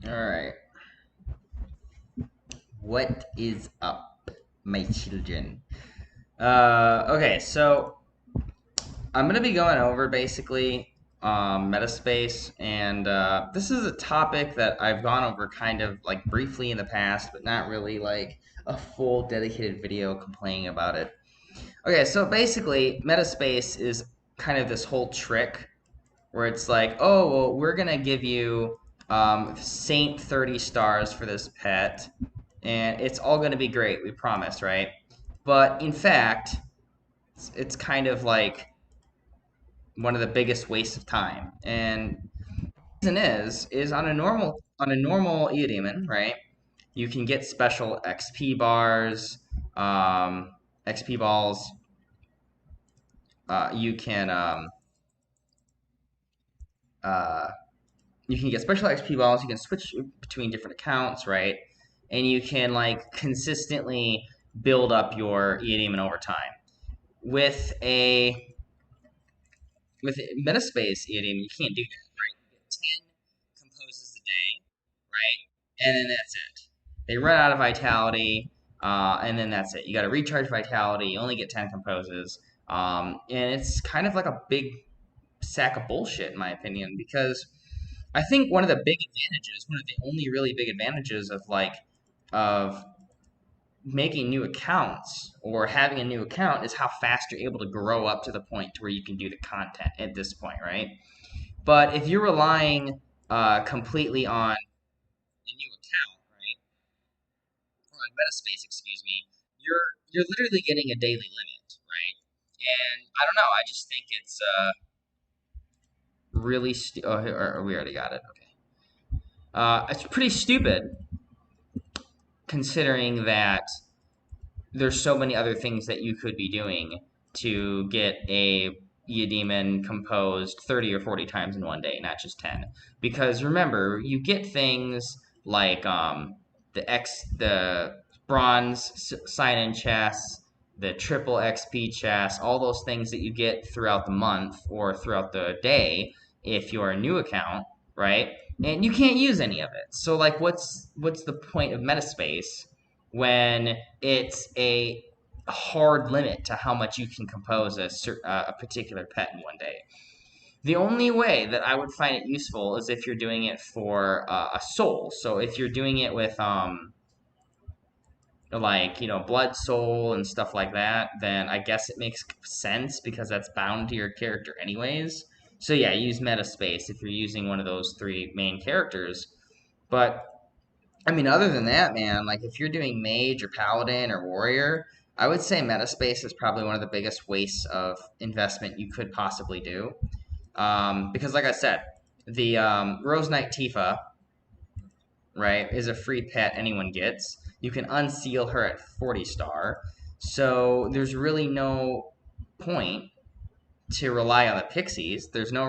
Alright. What is up, my children? Okay, so I'm gonna be going over basically Metaspace, and this is a topic that I've gone over kind of like briefly in the past, but not really like a full dedicated video complaining about it. Okay, so basically, Metaspace is kind of this whole trick where it's like, oh, well, we're gonna give you Saint 30 stars for this pet, and it's all gonna be great, we promise, right? But in fact, it's kind of like one of the biggest wastes of time. And the reason is on a normal Eudemon, right? You can get special XP bars, XP balls. You can uh, you can get special XP balls. You can switch between different accounts, right? And you can like consistently build up your Eudemon over time. With a with Metaspace Eudemon, you can't do that, right? You get 10 composes a day, right? And then that's it. They run out of vitality, and then that's it. You got to recharge vitality. You only get 10 composes, and it's kind of like a big sack of bullshit, in my opinion, because I think one of the big advantages, one of the only really big advantages of making new accounts or having a new account is how fast you're able to grow up to the point to where you can do the content at this point, right? But if you're relying completely on a new account, right, or on Metaspace, excuse me, you're literally getting a daily limit, right? And I don't know, I just think it's really we already got it. Okay, it's pretty stupid considering that there's so many other things that you could be doing to get a Eudemon composed 30 or 40 times in one day, not just 10. Because remember, you get things like the bronze sign-in chests, the triple XP chests, all those things that you get throughout the month or throughout the day if you're a new account, right? And you can't use any of it. So like what's the point of Metaspace when it's a hard limit to how much you can compose a particular pet in one day? The only way that I would find it useful is if you're doing it for a soul. So if you're doing it with like blood soul and stuff like that, then I guess it makes sense because that's bound to your character anyways. So yeah, use Metaspace if you're using one of those three main characters. But I mean, other than that, man, like if you're doing mage or paladin or warrior, I would say Metaspace is probably one of the biggest wastes of investment you could possibly do. Because, like I said, the Rose Knight Tifa, right, is a free pet anyone gets. You can unseal her at 40 star. So there's really no point to rely on the pixies. There's no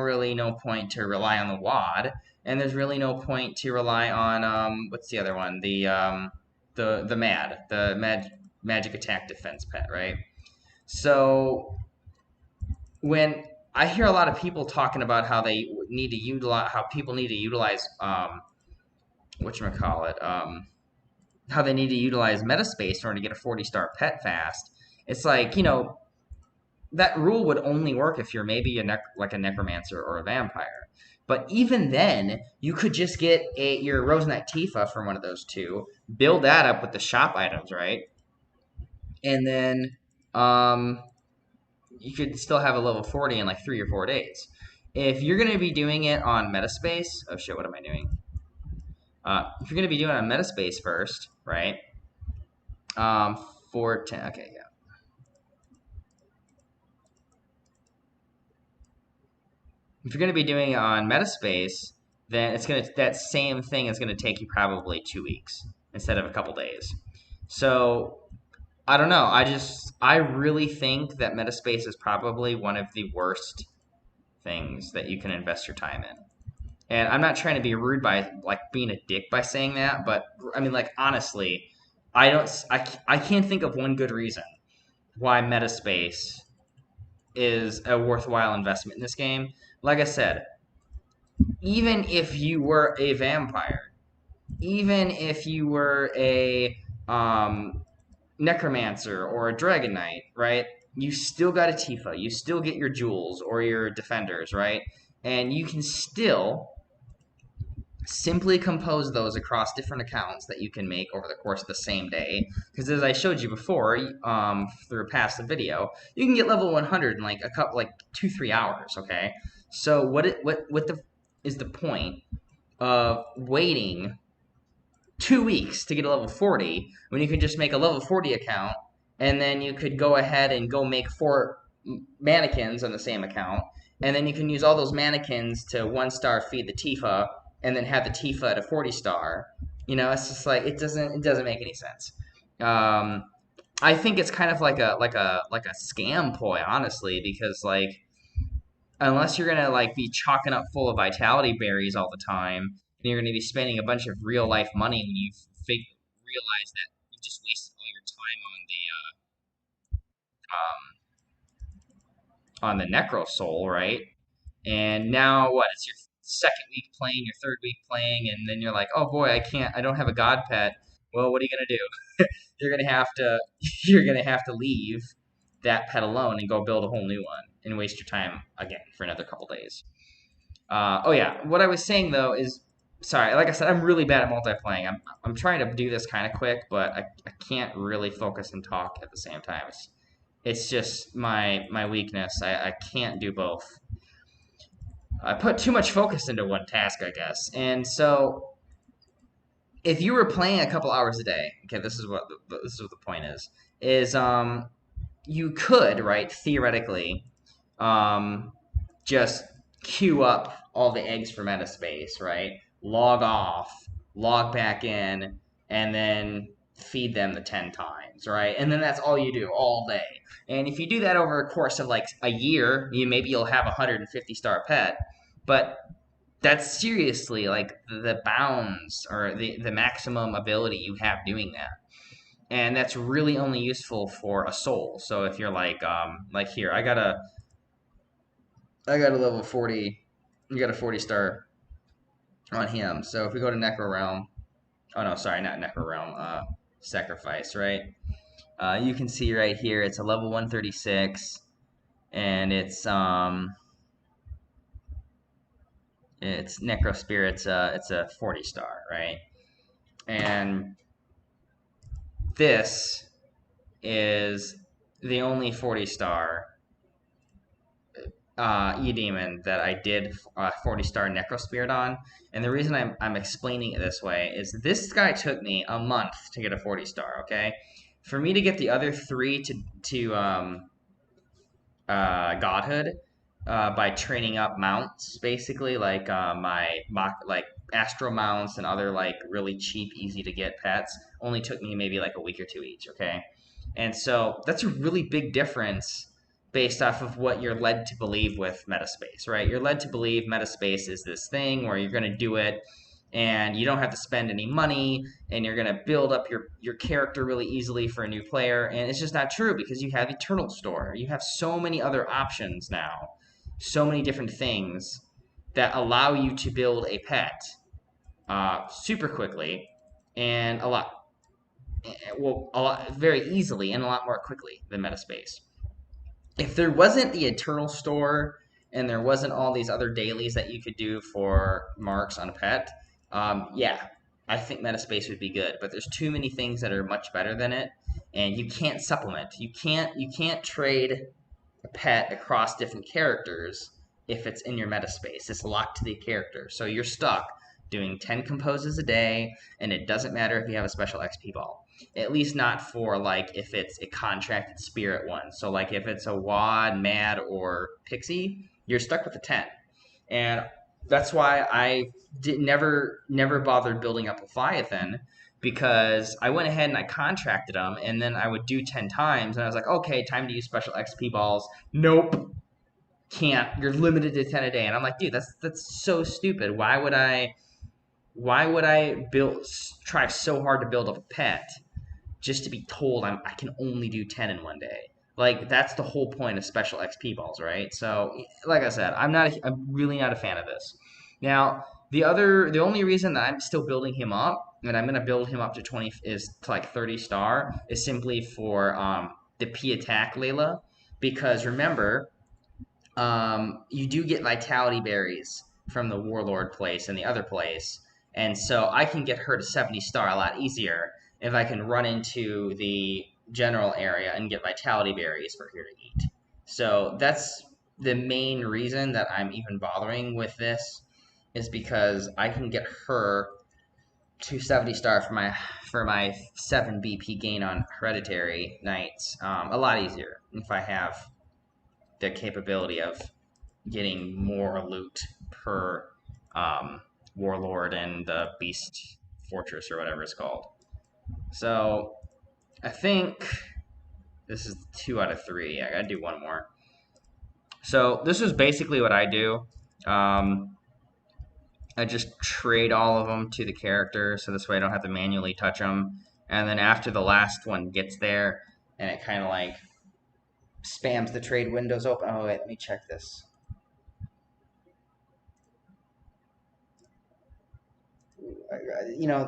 point to rely on the wad, and there's really no point to rely on what's the other one? The magic attack defense pet, right? So when I hear a lot of people talking about how they need to utilize how people need to utilize whatchamacallit, how they need to utilize Metaspace in order to get a 40-star pet fast. It's like, that rule would only work if you're maybe like a necromancer or a vampire. But even then, you could just get your Rose Knight Tifa from one of those two, build that up with the shop items, right? And then you could still have a level 40 in like 3 or 4 days. If you're going to be doing it on Metaspace, oh shit, what am I doing? If you're going to be doing it on Metaspace first, right? 410, okay, yeah. If you're going to be doing it on Metaspace, then that same thing is going to take you probably 2 weeks instead of a couple days. So I don't know. I really think that Metaspace is probably one of the worst things that you can invest your time in. And I'm not trying to be rude by like being a dick by saying that, but I mean like honestly, I can't think of one good reason why Metaspace is a worthwhile investment in this game. Like I said, even if you were a vampire, even if you were a necromancer or a dragon knight, right? You still got a Tifa. You still get your jewels or your defenders, right? And you can still simply compose those across different accounts that you can make over the course of the same day. Because as I showed you before, through past the video, you can get level 100 in like a couple, like 2-3 hours. Okay, so what the is the point of waiting 2 weeks to get a level 40 when you could just make a level 40 account and then you could go ahead and go make 4 mannequins on the same account, and then you can use all those mannequins to 1-star feed the Tifa and then have the Tifa at a 40-star. It's just like it doesn't make any sense. um, I think it's kind of like a scam ploy, honestly, because like unless you're gonna like be chalking up full of vitality berries all the time, and you're gonna be spending a bunch of real life money when you realize that you just wasted all your time on the Necro Soul, right? And now what? It's your second week playing, your third week playing, and then you're like, oh boy, I don't have a god pet. Well, what are you gonna do? You're gonna have to you're gonna have to leave that pet alone and go build a whole new one and waste your time again for another couple days. Oh yeah, what I was saying though is, sorry, like I said, I'm really bad at multiplaying. I'm trying to do this kind of quick, but I can't really focus and talk at the same time. It's just my weakness. I can't do both. I put too much focus into one task, I guess. And so if you were playing a couple hours a day, okay, this is what the point is you could, right, theoretically, um, just queue up all the eggs for Metaspace, right? Log off, log back in, and then feed them the 10 times, right? And then that's all you do all day. And if you do that over a course of like a year, maybe you'll have a 150-star pet, but that's seriously like the bounds or the maximum ability you have doing that. And that's really only useful for a soul. So if you're like here, I got a level 40. You got a 40-star on him. So if we go to Necro Realm, oh no, sorry, not Necro Realm, Sacrifice, right? You can see right here it's a level 136, and it's Necro Spirit's it's a 40-star, right? And this is the only 40-star Eudemon that I did 40-star Necrospirit on. And the reason I'm explaining it this way is this guy took me a month to get a 40-star, okay? For me to get the other 3 to godhood by training up mounts, basically, like like astro mounts and other like really cheap, easy to get pets, only took me maybe like a week or 2 each, okay? And so that's a really big difference based off of what you're led to believe with Metaspace, right? You're led to believe Metaspace is this thing where you're going to do it and you don't have to spend any money and you're going to build up your character really easily for a new player. And it's just not true because you have Eternal Store. You have so many other options now, so many different things that allow you to build a pet super quickly and a lot very easily and a lot more quickly than Metaspace. If there wasn't the Eternal Store and there wasn't all these other dailies that you could do for marks on a pet, yeah, I think Metaspace would be good. But there's too many things that are much better than it, and you can't supplement. You can't trade a pet across different characters if it's in your Metaspace. It's locked to the character, so you're stuck doing 10 composes a day, and it doesn't matter if you have a special XP ball. At least not for like if it's a contracted spirit one. So like if it's a Wad, Mad, or Pixie, you're stuck with the 10. And that's why I never bothered building up Leviathan, because I went ahead and I contracted them, and then I would do 10 times, and I was like, okay, time to use special XP balls. Nope, can't. You're limited to 10 a day, and I'm like, dude, that's so stupid. Why would I try so hard to build up a pet just to be told I can only do 10 in one day? Like that's the whole point of special XP balls, right? So, like I said, I'm really not a fan of this. Now, The only reason that I'm still building him up, and I'm gonna build him up to 20 is to like 30 star, is simply for the P attack Layla, because remember, you do get vitality berries from the warlord place and the other place, and so I can get her to 70 star a lot easier if I can run into the general area and get vitality berries for her to eat. So that's the main reason that I'm even bothering with this, is because I can get her to 70 star for my 7 BP gain on hereditary knights a lot easier if I have the capability of getting more loot per warlord and the beast fortress or whatever it's called. So I think this is 2 out of 3. I gotta do one more. So this is basically what I do. I just trade all of them to the character, so this way I don't have to manually touch them. And then after the last one gets there, and it kind of like spams the trade windows open. Oh wait, let me check this.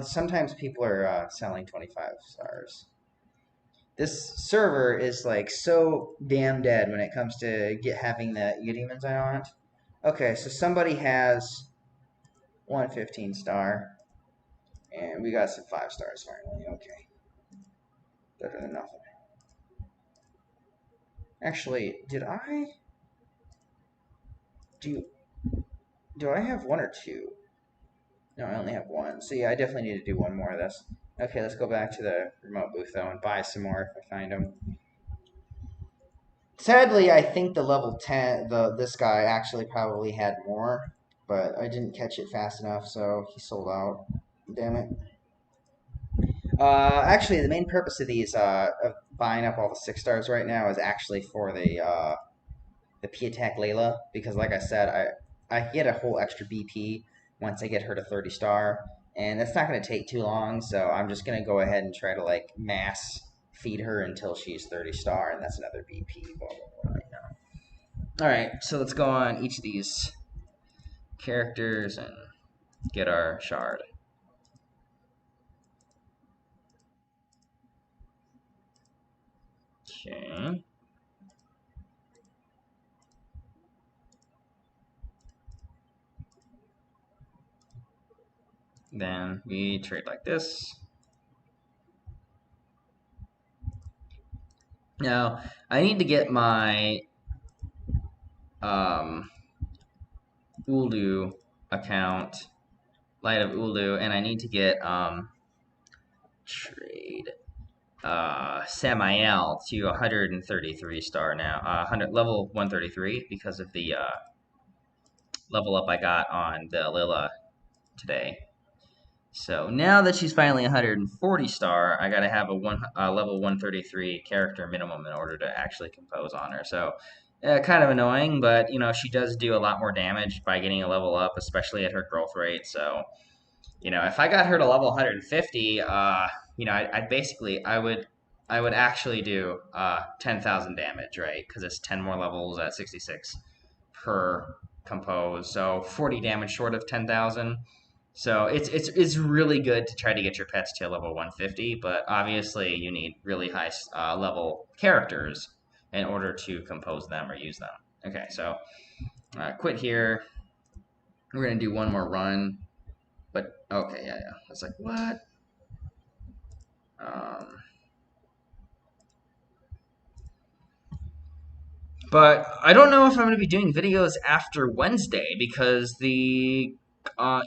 Sometimes people are selling 25 stars. This server is like so damn dead when it comes to having the Eudemons on it. Okay, so somebody has 115 star, and we got some 5 stars finally. Okay, better than nothing. Actually, do I have 1 or 2? No, I only have 1. So yeah, I definitely need to do one more of this. Okay, let's go back to the remote booth though and buy some more if I find them. Sadly, I think the level 10, this guy actually probably had more, but I didn't catch it fast enough, so he sold out. Damn it. Actually, the main purpose of these, of buying up all the 6 stars right now, is actually for the P attack Layla, because like I said, I get a whole extra BP once I get her to 30 star, and that's not going to take too long, so I'm just going to go ahead and try to like mass feed her until she's 30 star, and that's another BP. Blah, blah, blah, All right, so let's go on each of these characters and get our shard. Okay. Then we trade like this. Now, I need to get my Uldu account, Light of Uldu, and I need to get trade Samael to 133 star now. 100 level 133 because of the level up I got on the Lila today. So now that she's finally 140 star, I gotta have a level 133 character minimum in order to actually compose on her. So kind of annoying, but she does do a lot more damage by getting a level up, especially at her growth rate. So if I got her to level 150, I would actually do 10,000 damage, right? Because it's 10 more levels at 66 per compose, so 40 damage short of 10,000. So it's really good to try to get your pets to level 150, but obviously you need really high level characters in order to compose them or use them. Okay, so quit here. We're gonna do one more run, but okay, yeah. I was like, what? But I don't know if I'm going to be doing videos after Wednesday because the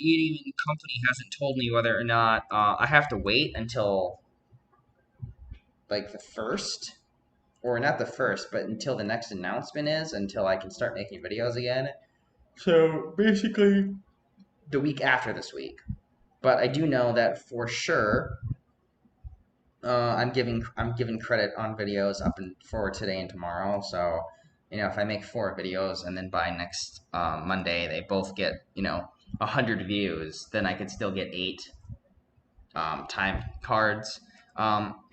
eating company hasn't told me whether or not I have to wait until like the first, or not the first, but until the next announcement is, until I can start making videos again. So basically, the week after this week. But I do know that for sure. I'm giving credit on videos up and for today and tomorrow. So, if I make 4 videos and then by next Monday they both get 100 views, then I could still get 8 time cards.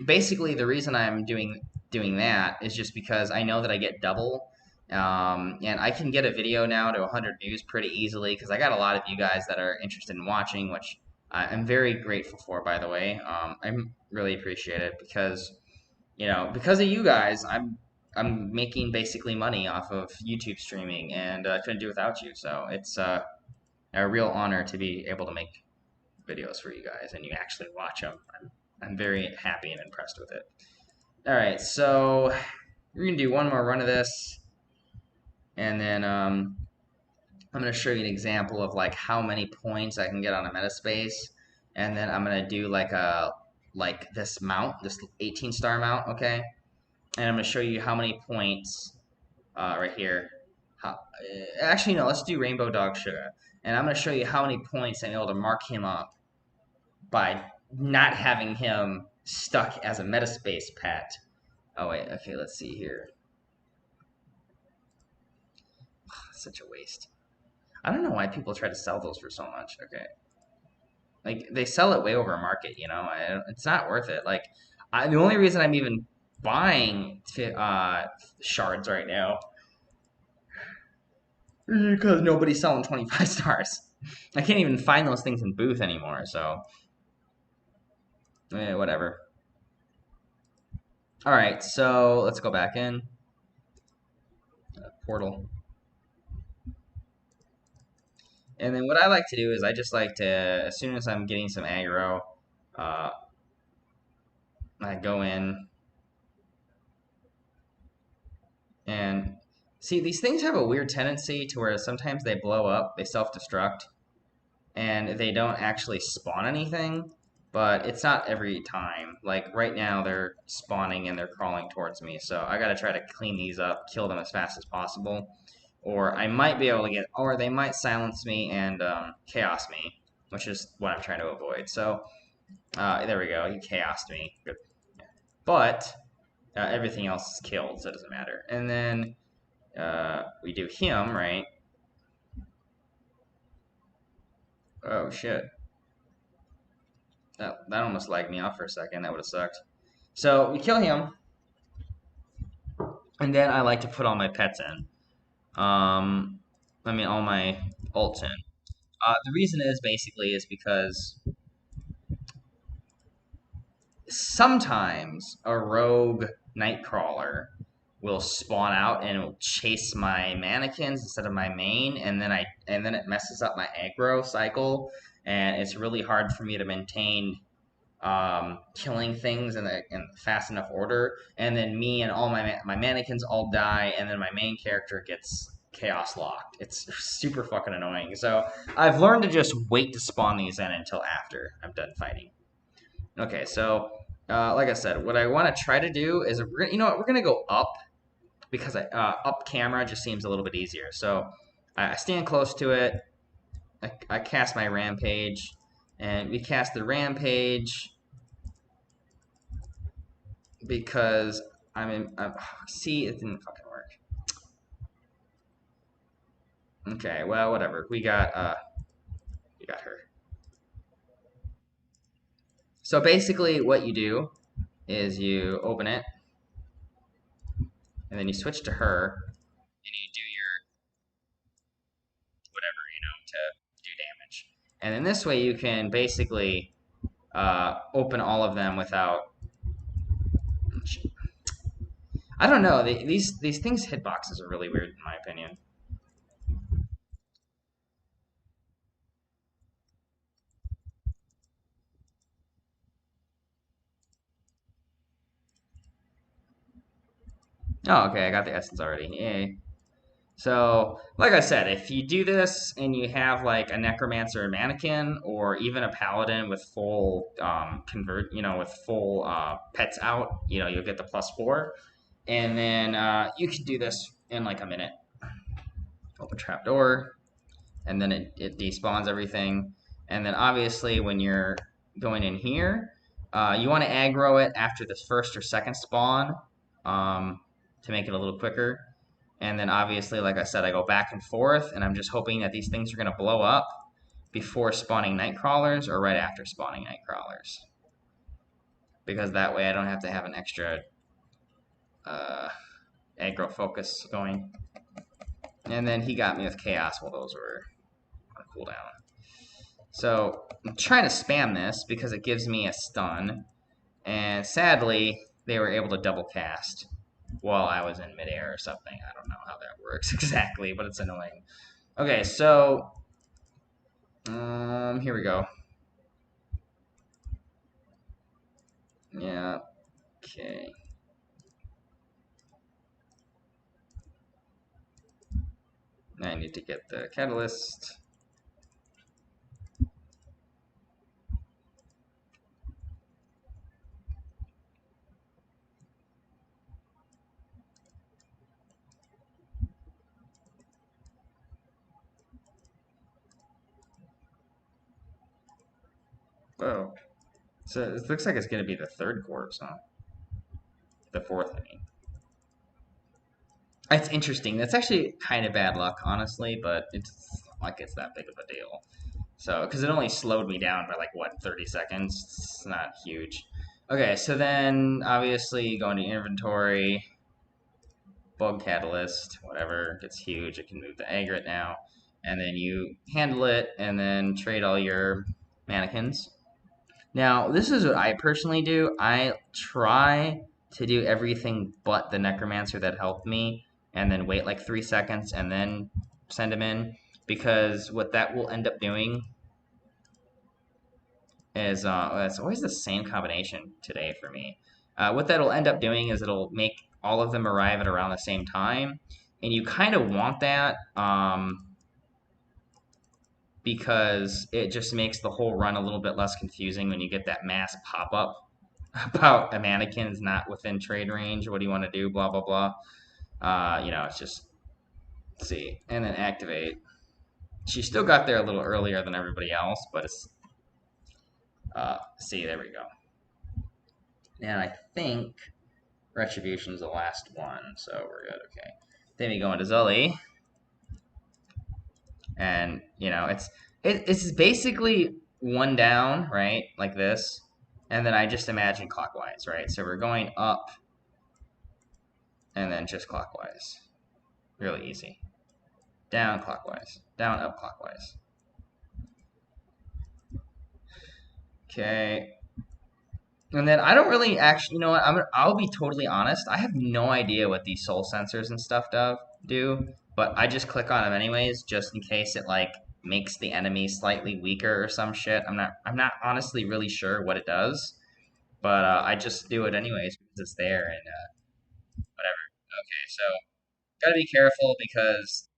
Basically, the reason I'm doing that is just because I know that I get double And I can get a video now to 100 views pretty easily because I got a lot of you guys that are interested in watching, which I'm very grateful for, by the way. I really appreciate it because because of you guys, I'm making basically money off of YouTube streaming, and I couldn't do it without you. So it's a real honor to be able to make videos for you guys, and you actually watch them. I'm very happy and impressed with it. All right, so we're gonna do one more run of this, and then I'm gonna show you an example of like how many points I can get on a metaspace, and then I'm gonna do like this mount, this 18 star mount, okay? And I'm gonna show you how many points right here. Actually, no, let's do Rainbow Dog Sugar, and I'm gonna show you how many points I'm able to mark him up by not having him stuck as a metaspace pet. Oh wait, okay, let's see here. Such a waste. I don't know why people try to sell those for so much. Okay, like they sell it way over market. It's not worth it. Like, the only reason I'm even buying shards right now is because nobody's selling 25 stars. I can't even find those things in booth anymore. So, whatever. All right, so let's go back in portal. And then what I like to do is I just like to, as soon as I'm getting some aggro, uh, I go in and see, these things have a weird tendency to where sometimes they blow up, they self-destruct, and they don't actually spawn anything, but it's not every time. Like right now they're spawning and they're crawling towards me, so I gotta try to clean these up, kill them as fast as possible. Or I might be able to or they might silence me and chaos me, which is what I'm trying to avoid. So there we go. He chaosed me. Good. But everything else is killed, so it doesn't matter. And then we do him, right? Oh, shit. That almost lagged me off for a second. That would have sucked. So we kill him, and then I like to put all my pets in. All my ults in. The reason is basically is because sometimes a rogue nightcrawler will spawn out and it will chase my mannequins instead of my main, and then it messes up my aggro cycle, and it's really hard for me to maintain killing things in fast enough order. And then me and all my mannequins all die, and then my main character gets chaos locked. It's super fucking annoying. So I've learned to just wait to spawn these in until after I'm done fighting. Okay, so like I said, what I want to try to do is we're gonna go up because up camera just seems a little bit easier. So I stand close to it. I cast my rampage, and we cast the rampage because see, it didn't fucking work. Okay, well, whatever. We got her. So basically, what you do is you open it, and then you switch to her, and you do your whatever to do damage. And then this way, you can basically open all of them without. I don't know. These things hitboxes are really weird in my opinion. Oh, okay. I got the essence already. Yay. So, like I said, if you do this and you have like a necromancer or mannequin, or even a paladin with full with full pets out, you'll get the +4, and then you can do this in like a minute. Open trap door, and then it despawns everything, and then obviously when you're going in here, you want to aggro it after the first or second spawn to make it a little quicker. And then obviously, like I said, I go back and forth, and I'm just hoping that these things are going to blow up before spawning nightcrawlers or right after spawning nightcrawlers. Because that way I don't have to have an extra aggro focus going. And then he got me with Chaos while those were on cooldown. So I'm trying to spam this because it gives me a stun. And sadly, they were able to double cast while I was in midair or something. I don't know how that works exactly, but it's annoying. Okay, so here we go. Yeah, okay. Now I need to get the catalyst. Whoa. So it looks like it's going to be the third corpse, huh? The fourth, I mean. It's interesting. That's actually kind of bad luck, honestly, but it's not like it's that big of a deal. So, because it only slowed me down by like, what, 30 seconds? It's not huge. Okay, so then obviously go into inventory, bug catalyst, whatever, gets huge. It can move the aggregate now. And then you handle it and then trade all your mannequins. Now, this is what I personally do. I try to do everything but the necromancer that helped me and then wait like 3 seconds and then send him in, because what that will end up doing is it's always the same combination today for me. What that'll end up doing is it'll make all of them arrive at around the same time, and you kind of want that because it just makes the whole run a little bit less confusing when you get that mass pop up about a mannequin is not within trade range. What do you want to do? Blah blah blah. It's just see and then activate. She still got there a little earlier than everybody else, but it's see, there we go. And I think Retribution's the last one, so we're good. Okay. Then we go into Zully, and it's basically one down, right, like this, and then I just imagine clockwise, right? So we're going up, and then just clockwise, really easy. Down clockwise, down up clockwise. Okay. And then I don't really actually, you know what? I'll be totally honest. I have no idea what these soul sensors and stuff do, but I just click on them anyways, just in case it like makes the enemy slightly weaker or some shit. I'm not honestly really sure what it does, but I just do it anyways because it's there and whatever. Okay, so gotta be careful because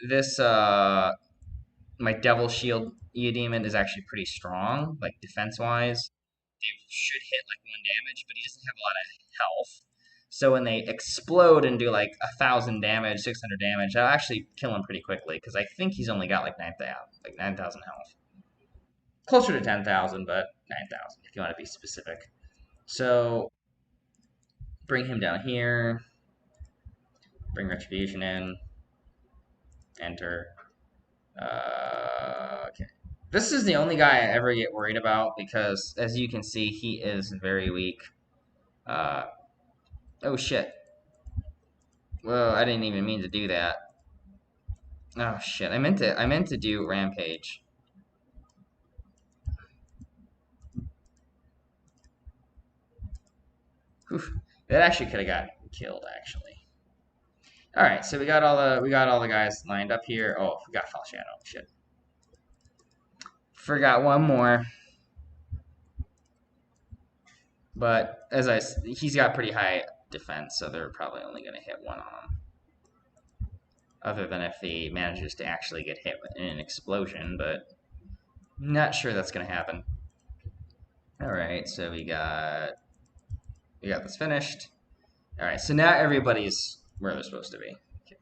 this my Devil Shield Eudemon is actually pretty strong, like defense wise. They should hit like 1 damage, but he doesn't have a lot of health. So when they explode and do like 1,000 damage, 600 damage, that'll actually kill him pretty quickly because I think he's only got like 9,000 health. Closer to 10,000, but 9,000 if you want to be specific. So bring him down here. Bring Retribution in. Enter. Okay. This is the only guy I ever get worried about because, as you can see, he is very weak. Oh shit. Well, I didn't even mean to do that. Oh shit. I meant to do Rampage. Oof. That actually could have gotten killed actually. Alright, so we got all the guys lined up here. Oh, we got Fall Shadow. Shit. Forgot one more. But he's got pretty high defense, so they're probably only gonna hit one on him. Other than if he manages to actually get hit in an explosion, but not sure that's gonna happen. Alright, so we got this finished. Alright, so now everybody's where they're supposed to be. Okay.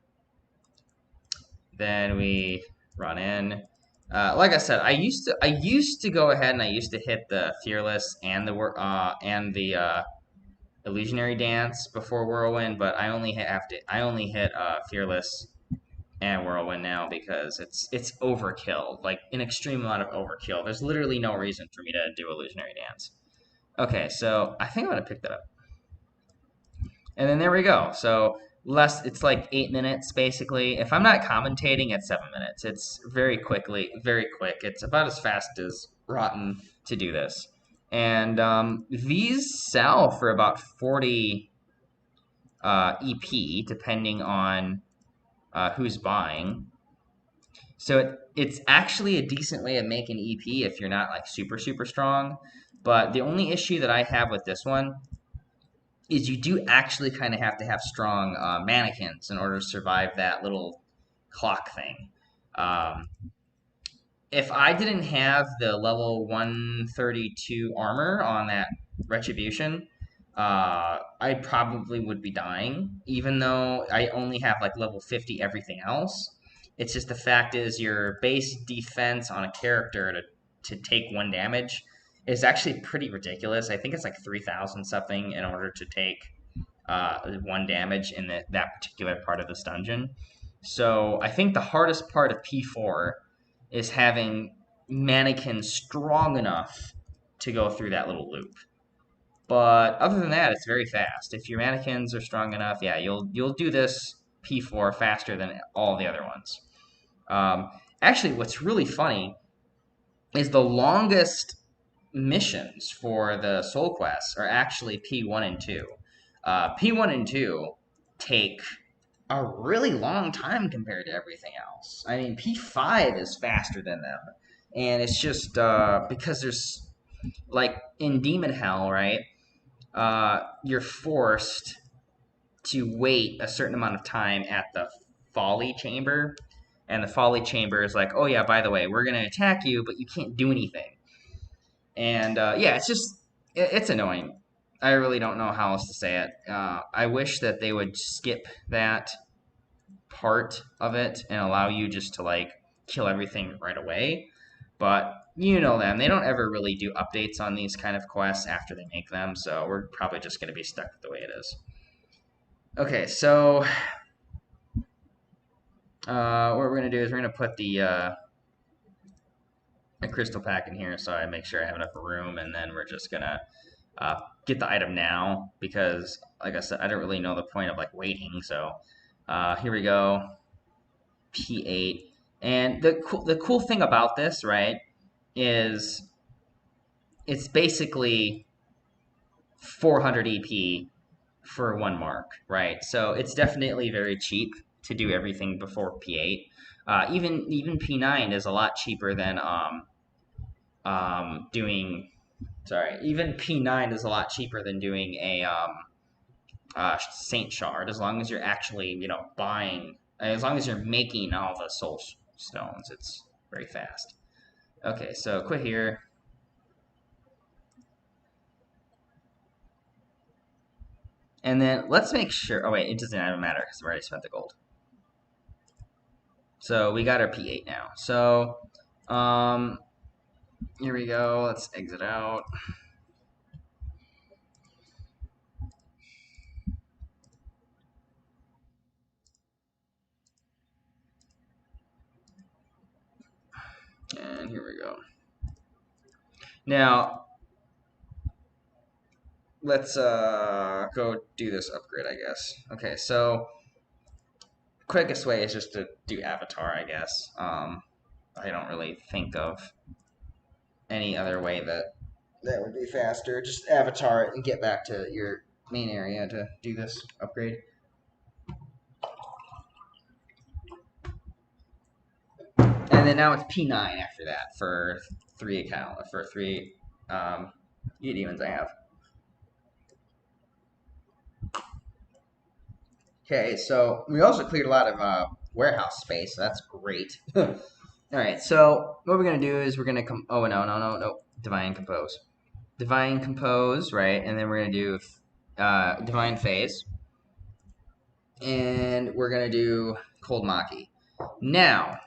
Then we run in. Like I said, I used to go ahead and I used to hit the Fearless and the Illusionary Dance before Whirlwind, but I only hit Fearless and Whirlwind now because it's overkill, like an extreme amount of overkill. There's literally no reason for me to do Illusionary Dance. Okay, so I think I'm gonna pick that up. And then there we go. So less. It's like 8 minutes basically. If I'm not commentating, it's 7 minutes. It's very quick. It's about as fast as Rotten to do this. And these sell for about 40 EP, depending on who's buying. So it's actually a decent way of making EP if you're not like super strong. But the only issue that I have with this one is you do actually kind of have to have strong mannequins in order to survive that little clock thing. Um, if I didn't have the level 132 armor on that Retribution, I probably would be dying, even though I only have like level 50 everything else. It's just the fact is your base defense on a character to take 1 damage is actually pretty ridiculous. I think it's like 3,000 something in order to take 1 damage in that particular part of this dungeon. So I think the hardest part of P4 is having mannequins strong enough to go through that little loop. But other than that, it's very fast. If your mannequins are strong enough, yeah, you'll do this P4 faster than all the other ones. Um, Actually, what's really funny is the longest missions for the soul quests are actually P1 and 2. P1 and 2 take a really long time compared to everything else. I mean, P5 is faster than them. And it's just because there's, like, in Demon Hell, right? You're forced to wait a certain amount of time at the Folly Chamber. And the Folly Chamber is like, oh, yeah, by the way, we're going to attack you, but you can't do anything. And yeah, it's annoying. I really don't know how else to say it. I wish that they would skip that part of it and allow you just to like kill everything right away. But you know them. They don't ever really do updates on these kind of quests after they make them, so we're probably just going to be stuck with the way it is. Okay, so what we're going to do is we're going to put the a crystal pack in here so I make sure I have enough room, and then we're just going to get the item now because, like I said, I don't really know the point of like waiting. So here we go, P8. And the cool thing about this, right, is it's basically 400 EP for 1 mark, right? So it's definitely very cheap to do everything before P8. Even P9 is a lot cheaper than doing. Sorry, even P9 is a lot cheaper than doing a Saint Shard, as long as you're actually buying, as long as you're making all the soul stones. It's very fast. Okay, so quit here. And then let's make sure. Oh wait, it doesn't even matter because we already spent the gold. So we got our P8 now. So here we go. Let's exit out. And here we go. Now let's go do this upgrade, I guess. Okay, so quickest way is just to do Avatar, I guess. I don't really think of any other way that would be faster. Just Avatar it and get back to your main area to do this upgrade. And then now it's P9 after that for 3 Eudemons I have. Okay, so we also cleared a lot of warehouse space, so that's great. All right, so what we're gonna do is we're gonna come. Oh no! Divine Compose, Divine Compose, right? And then we're gonna do Divine Phase, and we're gonna do Cold Maki. Now,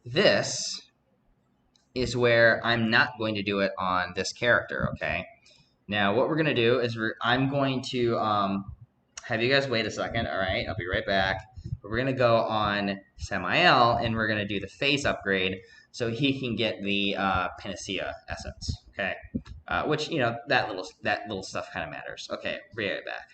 this is where I'm not going to do it on this character. Okay. Now, what we're gonna do is I'm going to have you guys wait a second. All right, I'll be right back. But we're gonna go on Samael and we're gonna do the face upgrade so he can get the Panacea essence. Okay, which that little stuff kind of matters. Okay, be right back.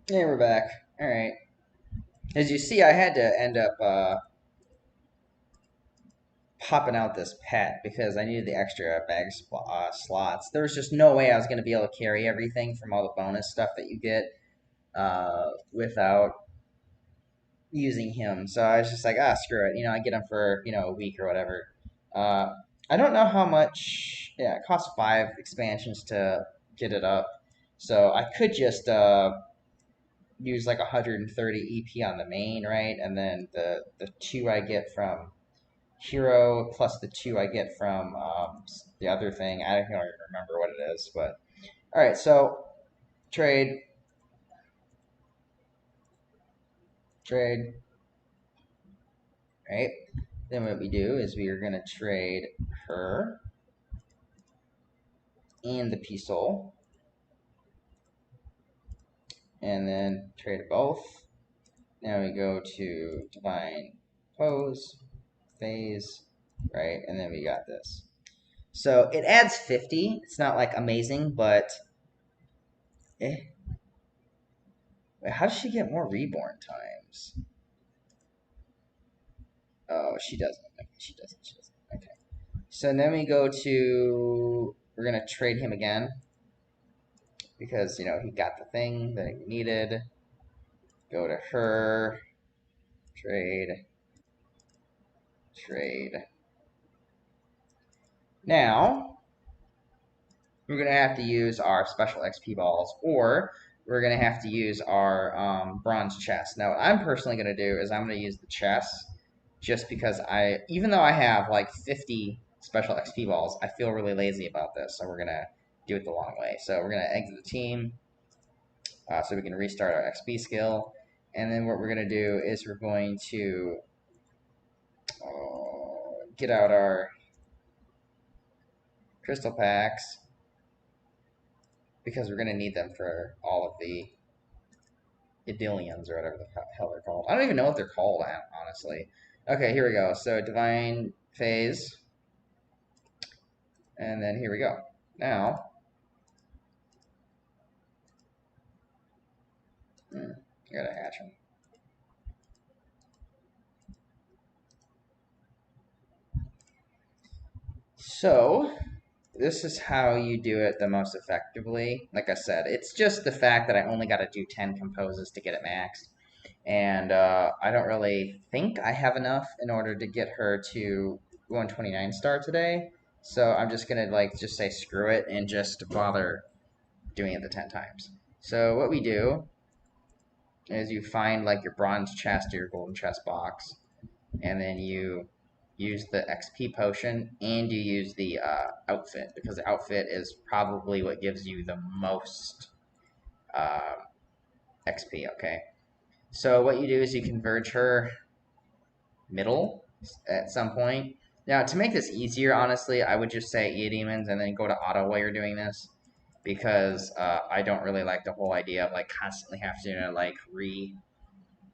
Hey, we're back. All right. As you see, I had to end up popping out this pet because I needed the extra slots. There was just no way I was going to be able to carry everything from all the bonus stuff that you get without using him. So I was just like, screw it. I get him for a week or whatever. Uh, I don't know how much. Yeah, it costs 5 expansions to get it up. So I could just use like 130 EP on the main, right? And then the two I get from Hero plus the two I get from the other thing. I don't even remember what it is, but all right. So trade, trade, right? Then what we do is we are gonna trade her and the P-Soul, and then trade both. Now we go to Divine Pose, Phase, right? And then we got this. So it adds 50. It's not like amazing, but eh. Wait, how does she get more reborn times? Oh, she doesn't. Okay, she doesn't. She doesn't. Okay. So then we go to. We're gonna trade him again because he got the thing that he needed. Go to her. Trade. Trade. Now we're gonna have to use our special XP balls, or we're gonna have to use our bronze chest. Now, what I'm personally gonna do is I'm gonna use the chest, just because even though I have like 50 special XP balls, I feel really lazy about this. So we're gonna do it the long way. So we're gonna exit the team, so we can restart our XP skill, and then what we're gonna do is we're going to get out our crystal packs, because we're going to need them for all of the Eudemons or whatever the hell they're called. I don't even know what they're called, honestly. Okay, here we go. So Divine Phase. And then here we go. Now, I gotta hatch them. So, this is how you do it the most effectively. Like I said, it's just the fact that I only got to do 10 composes to get it maxed. And I don't really think I have enough in order to get her to 129 star today. So I'm just gonna just say screw it and just bother doing it the 10 times. So what we do is you find like your bronze chest or your golden chest box, and then you use the XP potion and you use the outfit, because the outfit is probably what gives you the most uh, XP. Okay. So what you do is you converge her middle at some point. Now, to make this easier, honestly, I would just say Eudemons and then go to auto while you're doing this, because I don't really like the whole idea of constantly having to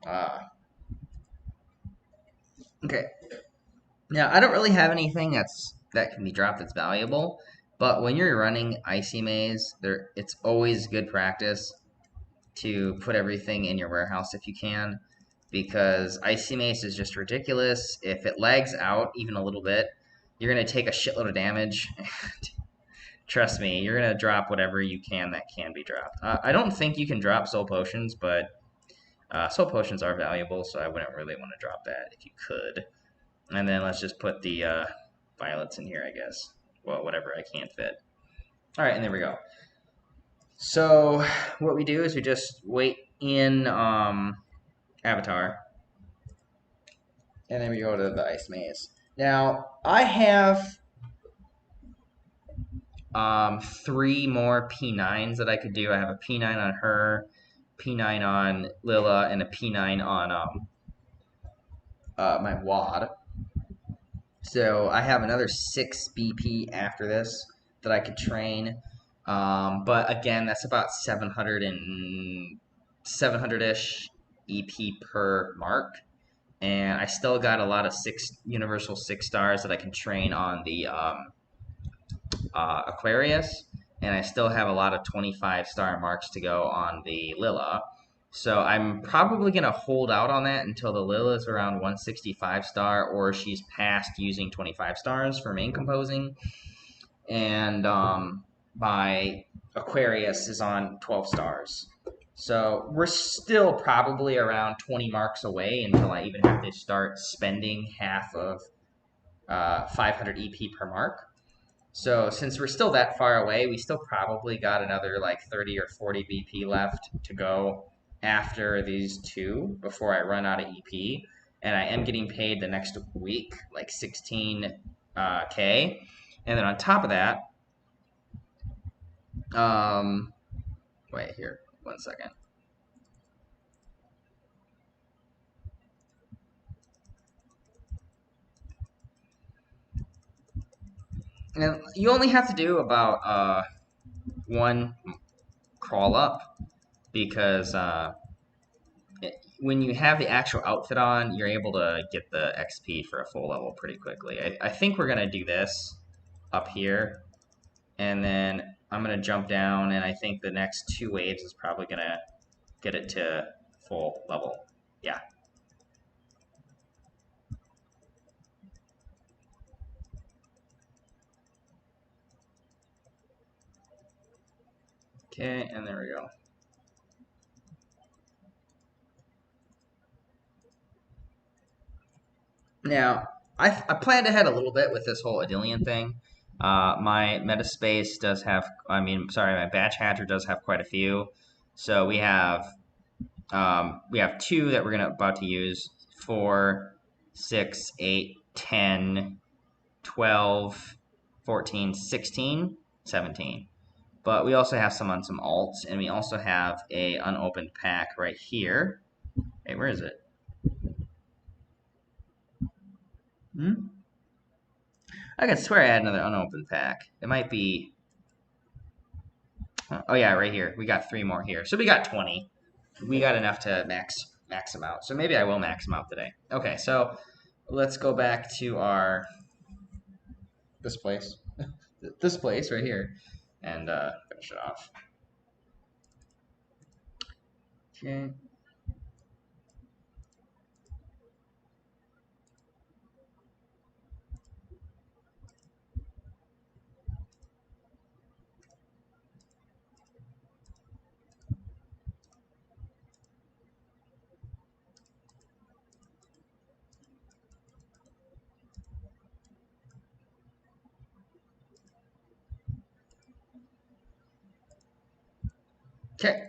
Uh... Okay. Now, I don't really have anything that can be dropped that's valuable, but when you're running Icy Maze, it's always good practice to put everything in your warehouse if you can, because Icy Mace is just ridiculous. If it lags out even a little bit, you're going to take a shitload of damage. Trust me, you're going to drop whatever you can that can be dropped. I don't think you can drop soul potions, but soul potions are valuable, so I wouldn't really want to drop that if you could. And then let's just put the violets in here, I guess. Well, whatever I can't fit. All right, and there we go. So what we do is we just wait in Avatar, and then we go to the Ice Maze. Now, I have 3 more P9s that I could do. I have a P9 on her, P9 on Lila, and a P9 on my Wad. So I have another 6 BP after this that I could train. But again, that's about 700-ish EP per mark. And I still got a lot of universal 6 stars that I can train on the Aquarius, and I still have a lot of 25-star marks to go on the Lila. So I'm probably going to hold out on that until the Lilith's around 165 star, or she's past using 25 stars for main composing. And my Aquarius is on 12 stars. So we're still probably around 20 marks away until I even have to start spending half of 500 EP per mark. So since we're still that far away, we still probably got another like 30 or 40 BP left to go after these two before I run out of EP. And I am getting paid the next week, like 16K. And then on top of that, wait here, 1 second. And you only have to do about one crawl up because when you have the actual outfit on, you're able to get the XP for a full level pretty quickly. I think we're gonna do this up here, and then I'm gonna jump down, and I think the next 2 waves is probably gonna get it to full level. Yeah. Okay, and there we go. Now, I planned ahead a little bit with this whole Adilian thing. My Metaspace does have, my Batch Hatcher does have quite a few. So we have 2 that we're about to use: 4, 6, 8, 10, 12, 14, 16, 17. But we also have some on some alts, and we also have a unopened pack right here. Hey, where is it? I could swear I had another unopened pack. It might be. Oh yeah, right here. We got 3 more here, so we got 20. We got enough to max them out. So maybe I will max them out today. Okay, so let's go back to our this place, this place right here, and finish it off. Okay. Okay.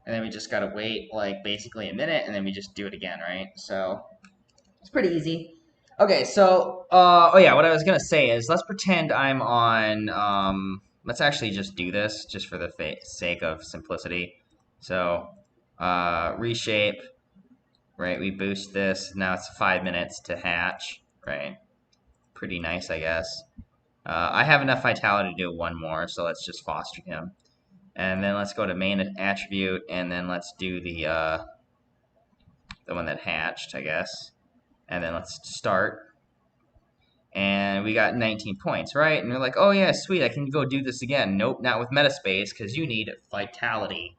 And then we just gotta wait like basically a minute, and then we just do it again, right? So it's pretty easy. Okay, so oh yeah, what I was gonna say is let's pretend I'm on. Let's actually just do this just for the sake of simplicity. So reshape, right? We boost this. Now it's 5 minutes to hatch, right? Pretty nice, I guess. I have enough vitality to do 1 more, so let's just foster him. And then let's go to main attribute, and then let's do the one that hatched, I guess. And then let's start. And we got 19 points, right? And we're like, oh yeah, sweet, I can go do this again. Nope, not with Metaspace, because you need vitality.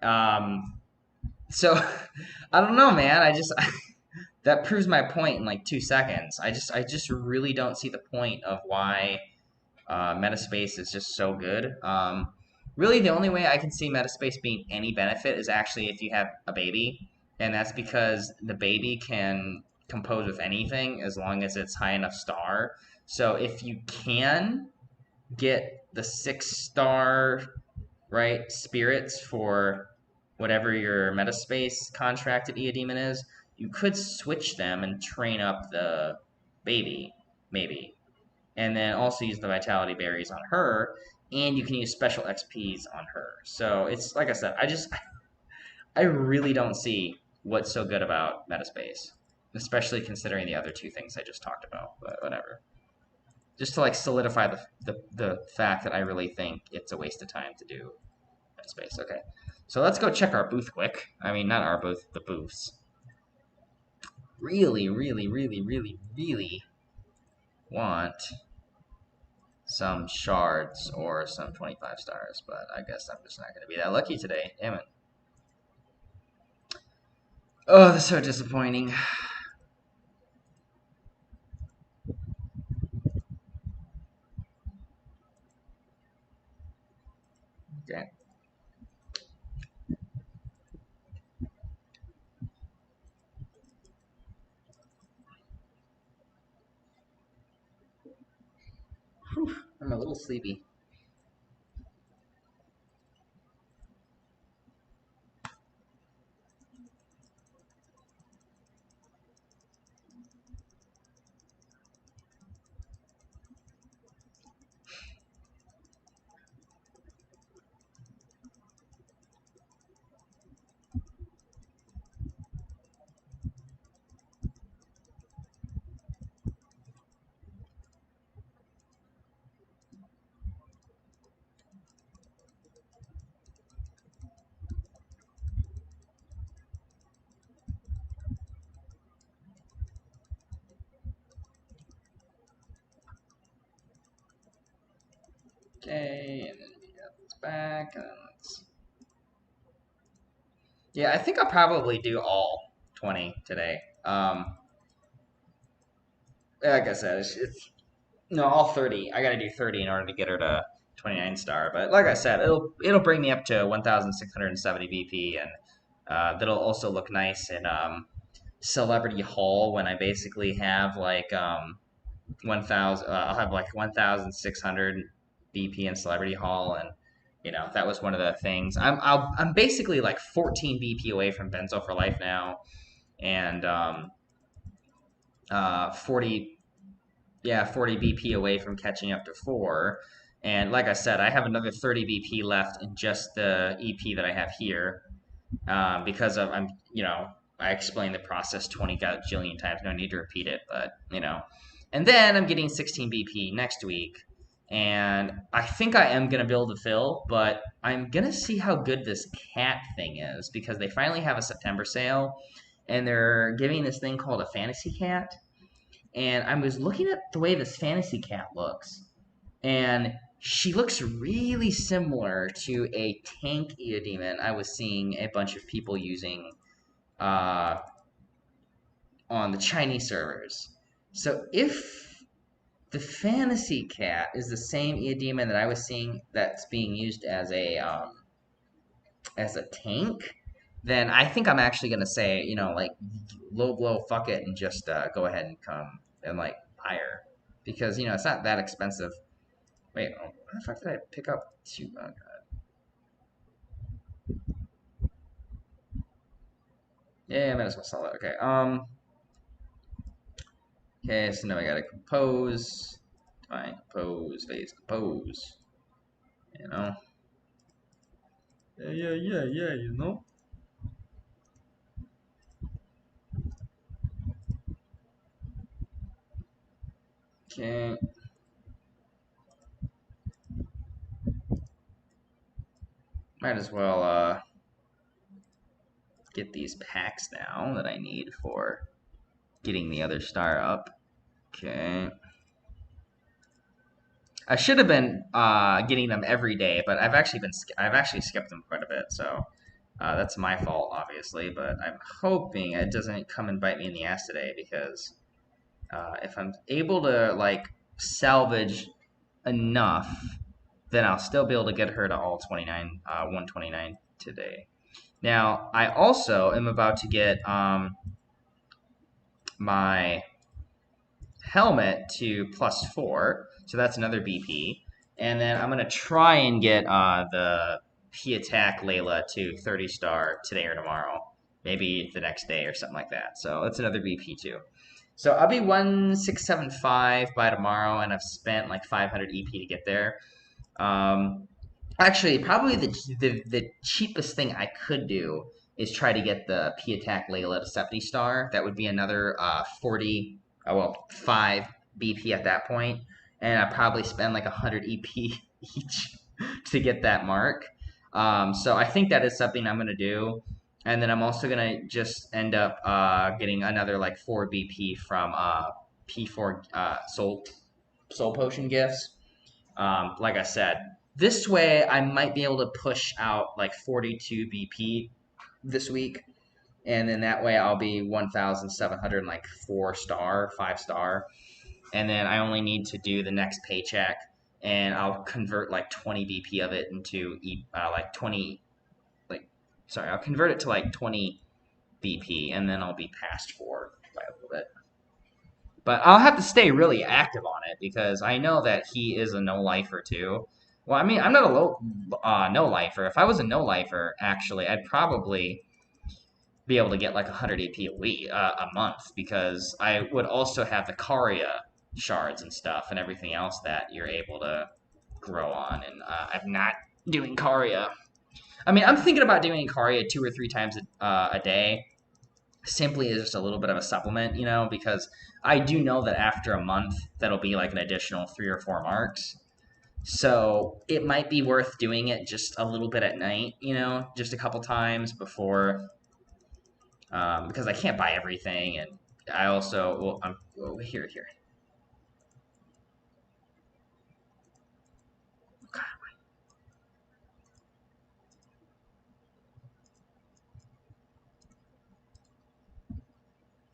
So I don't know, man. That proves my point in like 2 seconds. I just really don't see the point of why Metaspace is just so good. Really, the only way I can see Metaspace being any benefit is actually if you have a baby, and that's because the baby can compose with anything as long as it's high enough star. So if you can get the 6 star right spirits for whatever your Metaspace contracted Eudemon is, you could switch them and train up the baby, maybe, and then also use the vitality berries on her, and you can use special XPs on her. So it's like I said, I really don't see what's so good about Metaspace, especially considering the other 2 things I just talked about. But whatever, just to like solidify the fact that I really think it's a waste of time to do Metaspace. Okay, so let's go check our booth quick. I mean, not our booth, the booths. Really, really, really, really, really want some shards or some 25 stars, but I guess I'm just not going to be that lucky today. Damn it. Oh, that's so disappointing. Okay. I'm a little sleepy. Okay, and then we got this back, and then let's. Yeah, I think I'll probably do all 20 today. Like I said, it's no all 30. I got to do 30 in order to get her to 29 star. But like I said, it'll bring me up to 1,670 BP, and that'll also look nice in Celebrity Hall when I basically have like 1,000. I'll have like 1,600 BP in Celebrity Hall, and that was one of the things. I'm basically like 14 BP away from Benzo for life now, and 40 40 BP away from catching up to 4. And like I said, I have another 30 BP left in just the EP that I have here, because of I explained the process 20 jillion times. No need to repeat it, but and then I'm getting 16 BP next week, and I think I am gonna build a fill, but I'm gonna see how good this cat thing is because they finally have a September sale, and they're giving this thing called a fantasy cat. And I was looking at the way this fantasy cat looks, and she looks really similar to a tank Eudemon I was seeing a bunch of people using uh, on the Chinese servers. So if the fantasy cat is the same Eudemon that I was seeing that's being used as a tank, then I think I'm actually gonna say, like low blow, fuck it, and just go ahead and come and like hire because it's not that expensive. Wait, oh, where the fuck did I pick up two? Oh god. Yeah, I might as well sell it. Okay. Okay, so now I gotta compose. Fine, compose, phase, compose. You know. Yeah. Okay. Might as well get these packs now that I need for getting the other star up. Okay. I should have been getting them every day, but I've actually skipped them quite a bit, so that's my fault, obviously. But I'm hoping it doesn't come and bite me in the ass today because if I'm able to like salvage enough, then I'll still be able to get her to all 29, 129 today. Now I also am about to get my helmet to +4, so that's another BP. And then I'm gonna try and get the P attack Layla to 30 star today or tomorrow, maybe the next day or something like that. So that's another BP too. So I'll be 1675 by tomorrow, and I've spent like 500 EP to get there. Um, Actually, probably the cheapest thing I could do is try to get the P attack Layla to 70 star. That would be another 40, 5 BP at that point, and I probably spend like 100 EP each to get that mark. So I think that is something I'm gonna do, and then I'm also gonna just end up getting another like 4 BP from P4 soul potion gifts. Like I said, this way I might be able to push out like 42 BP this week. and then that way I'll be 1,700 like 4-star, 5-star, and then I only need to do the next paycheck, and I'll convert like 20 BP of it into like 20, like sorry, I'll convert it to like 20 BP, and then I'll be past 4 by a little bit. But I'll have to stay really active on it because I know that he is a no lifer too. Well, I mean, I'm not a low no lifer. If I was a no lifer, actually, I'd probably be able to get like 100 AP a month because I would also have the Karia shards and stuff and everything else that you're able to grow on. And I'm not doing Karia. I mean, I'm thinking about doing Karia 2 or 3 times a day, simply as just a little bit of a supplement, because I do know that after a month, that'll be like an additional 3 or 4 marks. So it might be worth doing it just a little bit at night, just a couple times before, because I can't buy everything, and I also, well, here.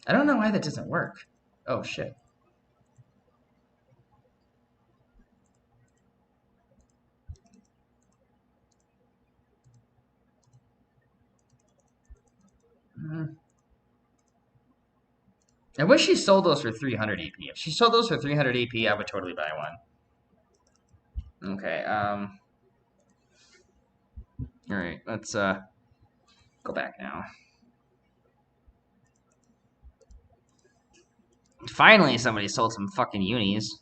I don't know why that doesn't work. Oh shit. I wish she sold those for 300 EP. If she sold those for 300 EP, I would totally buy one. Okay. All right. Let's go back now. Finally, somebody sold some fucking unis.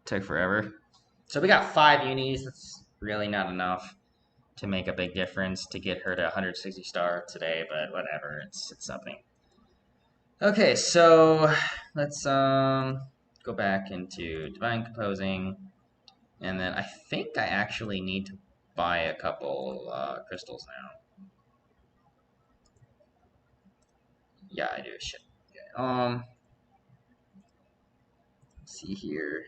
Took forever. So we got 5 unis. That's really not enough to make a big difference to get her to 160 star today, but whatever. It's something. Okay, so let's go back into Divine Composing, and then I think I actually need to buy a couple crystals now. Yeah, I do. Shit. Okay. Let's see here.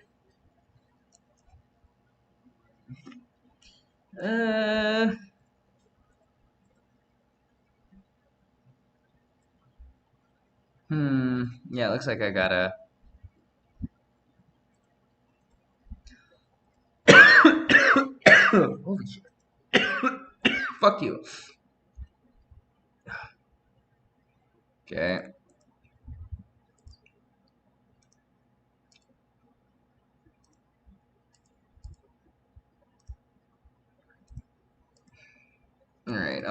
Yeah, it looks like I gotta. Holy shit. Fuck you. Okay. Alright,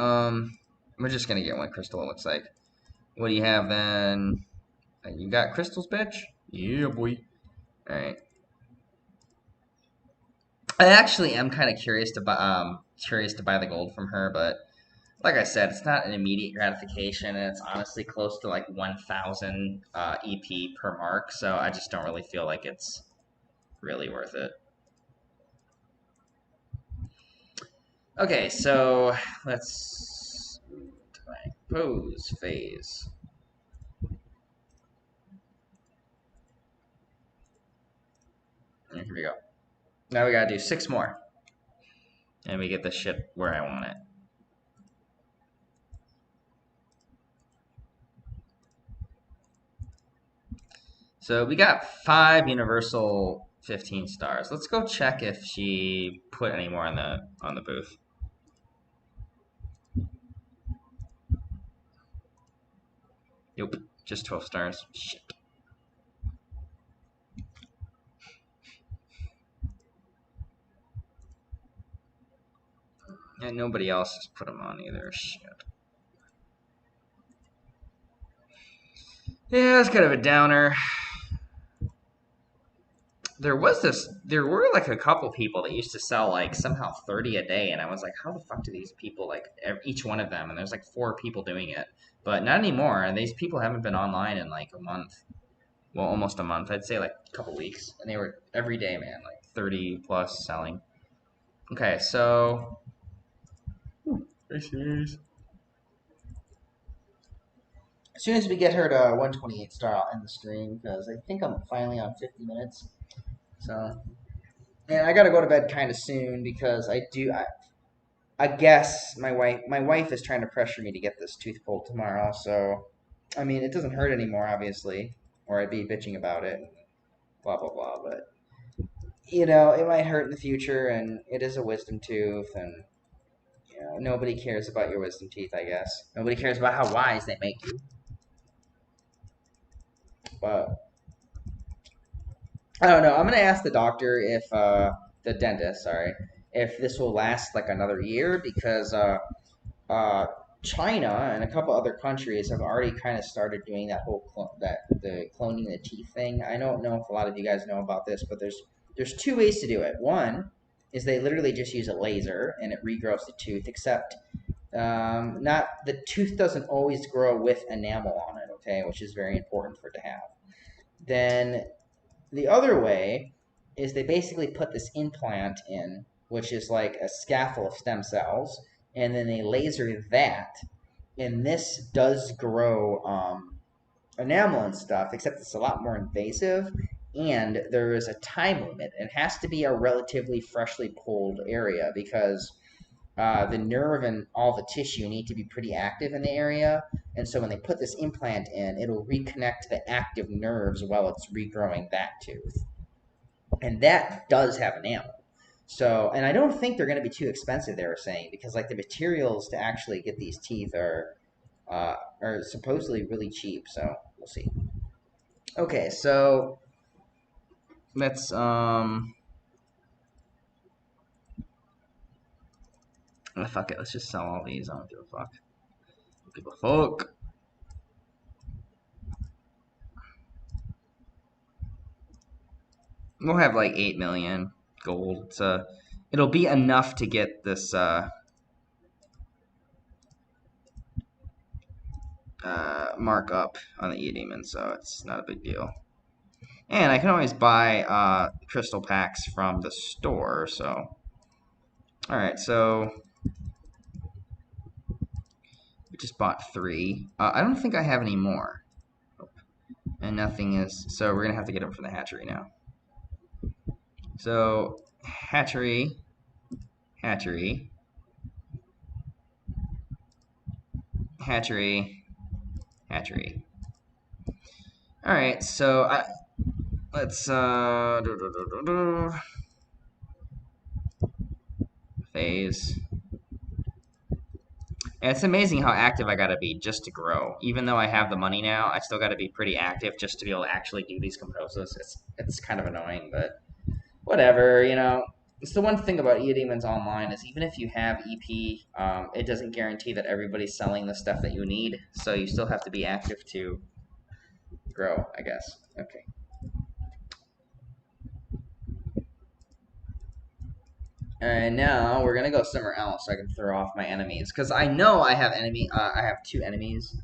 we're just gonna get one crystal, it looks like. What do you have then? You got crystals, bitch? Yeah, boy. Alright. I actually am kind of curious to buy the gold from her, but like I said, it's not an immediate gratification, and it's honestly close to like 1,000 EP per mark, so I just don't really feel like it's really worth it. Okay, so let's move to my pose phase. And here we go. Now we gotta do 6 more. And we get the shit where I want it. So we got 5 universal 15 stars. Let's go check if she put any more on the booth. Nope, just 12 stars. Shit. And nobody else has put them on either. Shit. Yeah, it's kind of a downer. There were like a couple people that used to sell like somehow 30 a day, and I was like, how the fuck do these people, like each one of them, and there's like 4 people doing it, but not anymore. And these people haven't been online in like a month. Well, almost a month. I'd say like a couple weeks, and they were every day, man, like 30 plus selling. Okay, so as soon as we get her to 128 star, I'll end the stream because I think I'm finally on 50 minutes. So, and I gotta go to bed kind of soon because I guess my wife is trying to pressure me to get this tooth pulled tomorrow. So, I mean, it doesn't hurt anymore, obviously, or I'd be bitching about it. Blah blah blah. But it might hurt in the future, and it is a wisdom tooth, and nobody cares about your wisdom teeth. I guess nobody cares about how wise they make you. But I don't know. I'm gonna ask the doctor if the dentist, sorry, if this will last like another year because uh, China and a couple other countries have already kind of started doing that whole the cloning the teeth thing. I don't know if a lot of you guys know about this, but there's two ways to do it. One is they literally just use a laser and it regrows the tooth, except not the tooth doesn't always grow with enamel on it, okay, which is very important for it to have. Then the other way is they basically put this implant in, which is like a scaffold of stem cells, and then they laser that, and this does grow enamel and stuff, except it's a lot more invasive, and there is a time limit. It has to be a relatively freshly pulled area because the nerve and all the tissue need to be pretty active in the area. And so when they put this implant in, it'll reconnect the active nerves while it's regrowing that tooth. And that does have enamel. So, and I don't think they're going to be too expensive. They were saying because like the materials to actually get these teeth are supposedly really cheap. So we'll see. Okay, so let's fuck it. Let's just sell all these. I don't give a fuck. Give a fuck. We'll have like 8 million gold. So it'll be enough to get this mark up on the Eudemons, so it's not a big deal. And I can always buy crystal packs from the store, so. Alright, so we just bought 3. I don't think I have any more. And nothing is, so we're gonna have to get them from the hatchery now. So, hatchery, hatchery, hatchery, hatchery. Alright, so let's phase. And it's amazing how active I gotta be just to grow. Even though I have the money now, I still gotta be pretty active just to be able to actually do these composers. It's kind of annoying, but whatever, It's the one thing about Eudemons Online is even if you have EP, it doesn't guarantee that everybody's selling the stuff that you need. So you still have to be active to grow, I guess. Okay. And now we're gonna go somewhere else so I can throw off my enemies because I know I have I have 2 enemies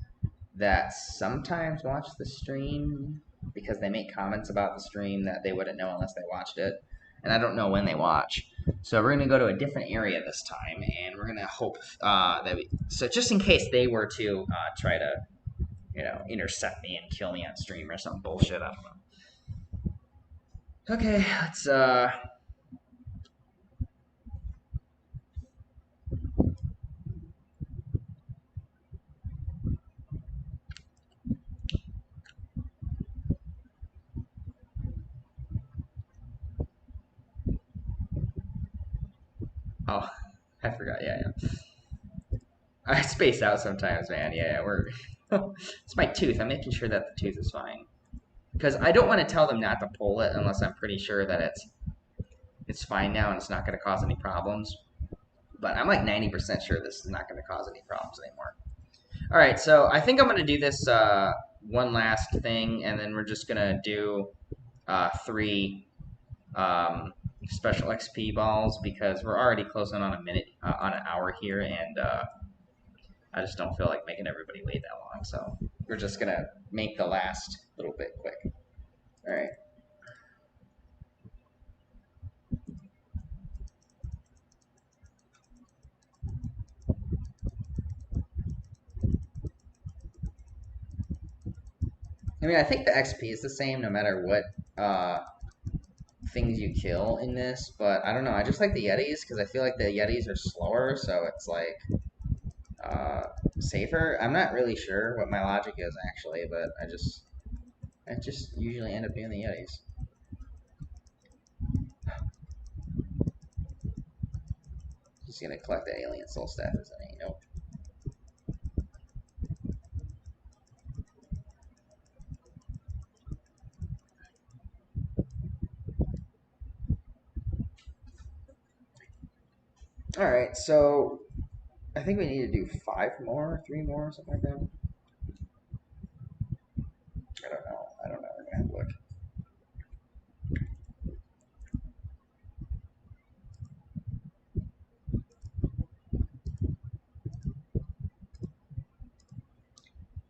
that sometimes watch the stream because they make comments about the stream that they wouldn't know unless they watched it. And I don't know when they watch. So we're going to go to a different area this time, and we're going to hope so just in case they were to try to, intercept me and kill me on stream or some bullshit, I don't know. Okay, let's, oh, I forgot, yeah. I space out sometimes, man, yeah, it's my tooth, I'm making sure that the tooth is fine. Because I don't want to tell them not to pull it unless I'm pretty sure that it's fine now and it's not going to cause any problems. But I'm like 90% sure this is not going to cause any problems anymore. All right, so I think I'm going to do this one last thing, and then we're just going to do 3 special XP balls because we're already closing on on an hour here, and I just don't feel like making everybody wait that long. So we're just going to make the last little bit quick. All right. I mean, I think the XP is the same no matter what things you kill in this, but I don't know. I just like the Yetis because I feel like the Yetis are slower, so it's like uh, safer. I'm not really sure what my logic is actually, but I just usually end up doing the Yetis. Just gonna collect the alien soul staff, isn't he? Nope. All right, so I think we need to do 5 more, 3 more, something like that. I don't know. I don't know. We're gonna have to look.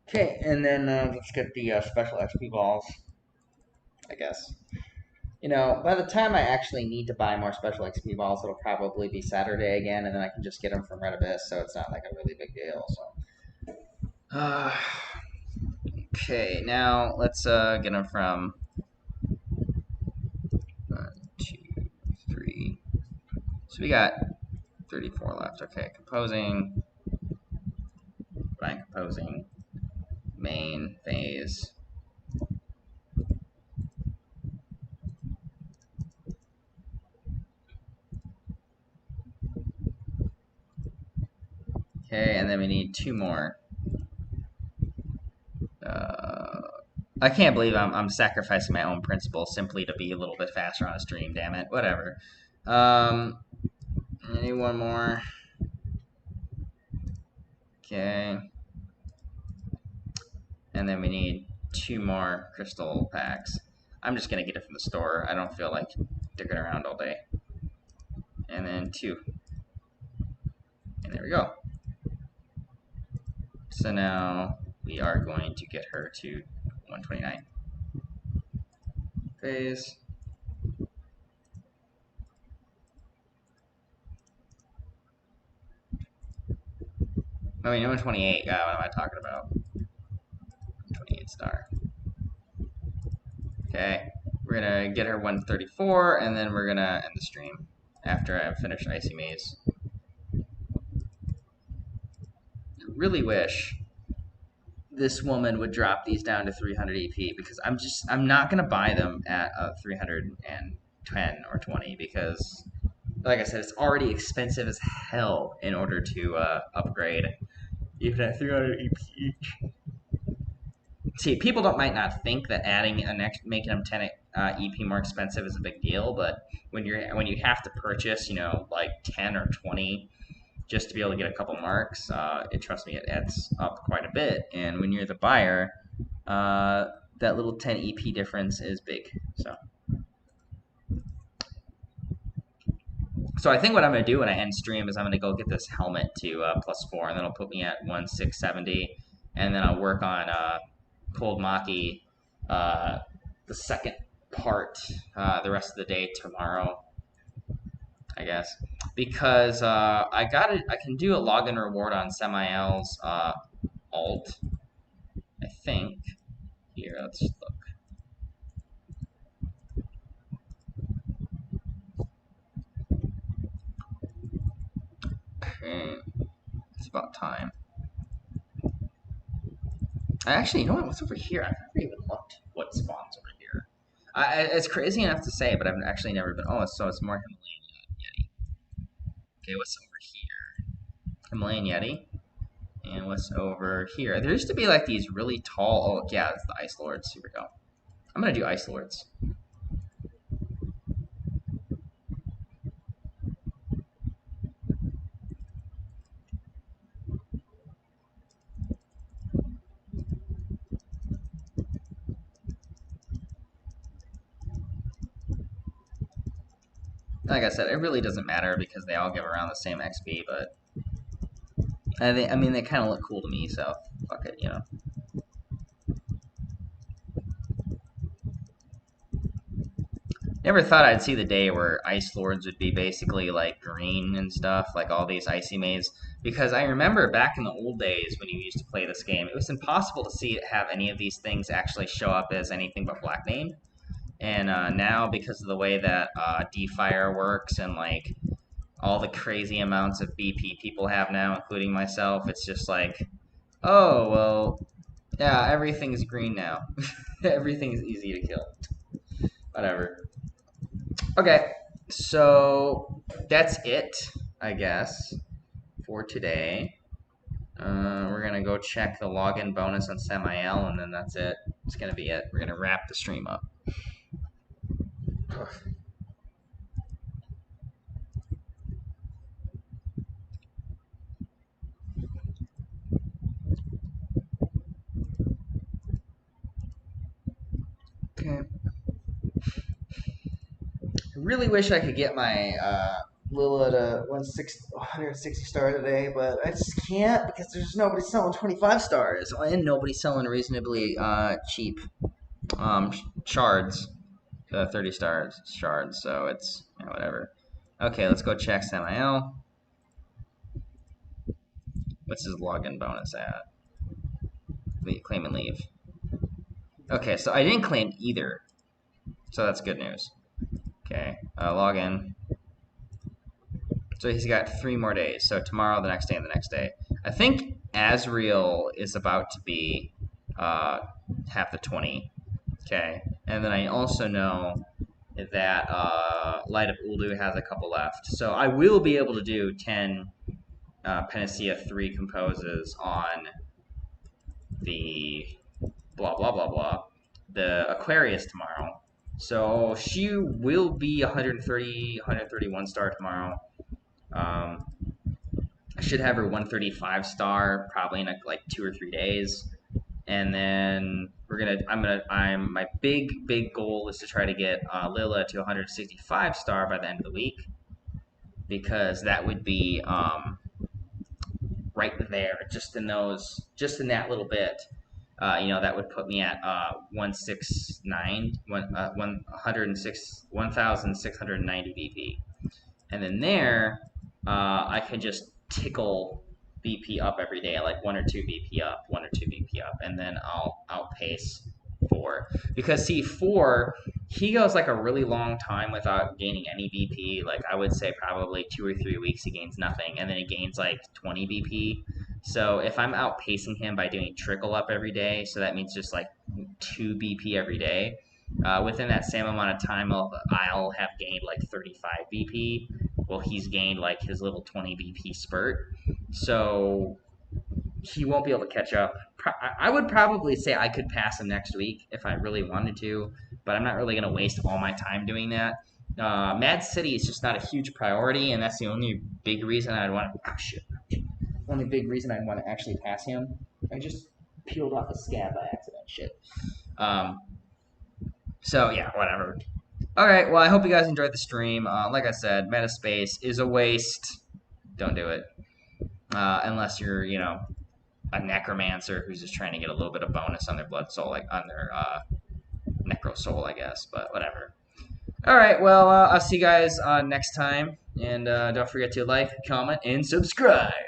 Okay, and then let's get the special XP balls, I guess. You know, by the time I actually need to buy more special XP balls, it'll probably be Saturday again, and then I can just get them from Red Abyss, so it's not like a really big deal. So, okay, now let's get them from 1, 2, 3. So we got 34 left. Okay, composing, buying composing, main phase. Okay, and then we need 2 more. I can't believe I'm sacrificing my own principles simply to be a little bit faster on a stream. Damn it, whatever. I need 1 more. Okay, and then we need 2 more crystal packs. I'm just gonna get it from the store. I don't feel like digging around all day. And then 2, and there we go. So now we are going to get her to 129 phase. I mean, 128. God, what am I talking about? 28 star. Okay, we're gonna get her 134, and then we're gonna end the stream after I've finished Icy Maze. I really wish this woman would drop these down to 300 EP because I'm not gonna buy them at 310 or 20 because, like I said, it's already expensive as hell in order to upgrade, even at 300 EP each. See, people might not think that making them 10 EP more expensive is a big deal, but when you have to purchase, like 10 or 20 just to be able to get a couple marks, trust me, it adds up quite a bit. And when you're the buyer, that little 10 EP difference is big. So I think what I'm gonna do when I end stream is I'm gonna go get this helmet to +4, and then it'll put me at 1670, and then I'll work on Cold Maki, the second part, the rest of the day tomorrow, I guess, because I can do a login reward on Semi-L's alt, I think. Here, let's look. Okay, it's about time. Actually, you know what? What's over here? I've never even looked what spawns over here. It's crazy enough to say, but I've actually never been. Oh, so it's more Himalayan Yeti. Okay, what's over here? Himalayan Yeti. And what's over here? There used to be like these really tall. Oh, yeah, it's the Ice Lords. Here we go. I'm gonna do Ice Lords. Like I said, it really doesn't matter because they all give around the same XP, but I mean, they kind of look cool to me, so fuck it, Never thought I'd see the day where Ice Lords would be basically like green and stuff, like all these Icy Maze. Because I remember back in the old days when you used to play this game, it was impossible to see it have any of these things actually show up as anything but black named. And now, because of the way that DeFire works and like all the crazy amounts of BP people have now, including myself, it's just like, oh well, yeah, everything's green now. Everything's easy to kill. Whatever. Okay, so that's it, I guess, for today. We're gonna go check the login bonus on Semi-L, and then that's it. It's gonna be it. We're gonna wrap the stream up. Okay. I really wish I could get my Lila to 160 star today, but I just can't because there's nobody selling 25 stars and nobody selling reasonably cheap shards, 30 stars shards. So it's whatever. Okay, let's go check Semi-L. What's his login bonus at? Claim and leave. Okay, so I didn't claim either, so that's good news. Okay, login. So he's got 3 more days. So tomorrow, the next day, and the next day. I think Azriel is about to be half the 20. Okay, and then I also know that Light of Uldu has a couple left. So I will be able to do 10 Panacea 3 composes on the blah blah blah blah, the Aquarius tomorrow. So she will be 130, 131 star tomorrow. I should have her 135 star probably in like 2 or 3 days, and then my big goal is to try to get Lila to 165 star by the end of the week, because that would be right there, just in that little bit. That would put me at 1,690 BP. And then there, I could just tickle BP up every day, like 1 or 2 BP up, 1 or 2 BP up, and then I'll outpace 4. Because see, 4, he goes like a really long time without gaining any BP. Like I would say probably 2 or 3 weeks he gains nothing, and then he gains like 20 BP. So if I'm outpacing him by doing trickle up every day, so that means just like 2 BP every day, within that same amount of time, I'll have gained like 35 BP. Well, he's gained like his little 20 BP spurt. So he won't be able to catch up. I would probably say I could pass him next week if I really wanted to, but I'm not really going to waste all my time doing that. Mad City is just not a huge priority, and that's the only big reason I'd want to. Oh, shit. Only big reason I'd want to actually pass him. I just peeled off a scab by accident. Shit. So, yeah, whatever. Alright, well, I hope you guys enjoyed the stream. Like I said, Metaspace is a waste. Don't do it. Unless you're, a necromancer who's just trying to get a little bit of bonus on their blood soul, like on their necro soul, I guess, but whatever. Alright, well, I'll see you guys next time, and don't forget to like, comment, and subscribe.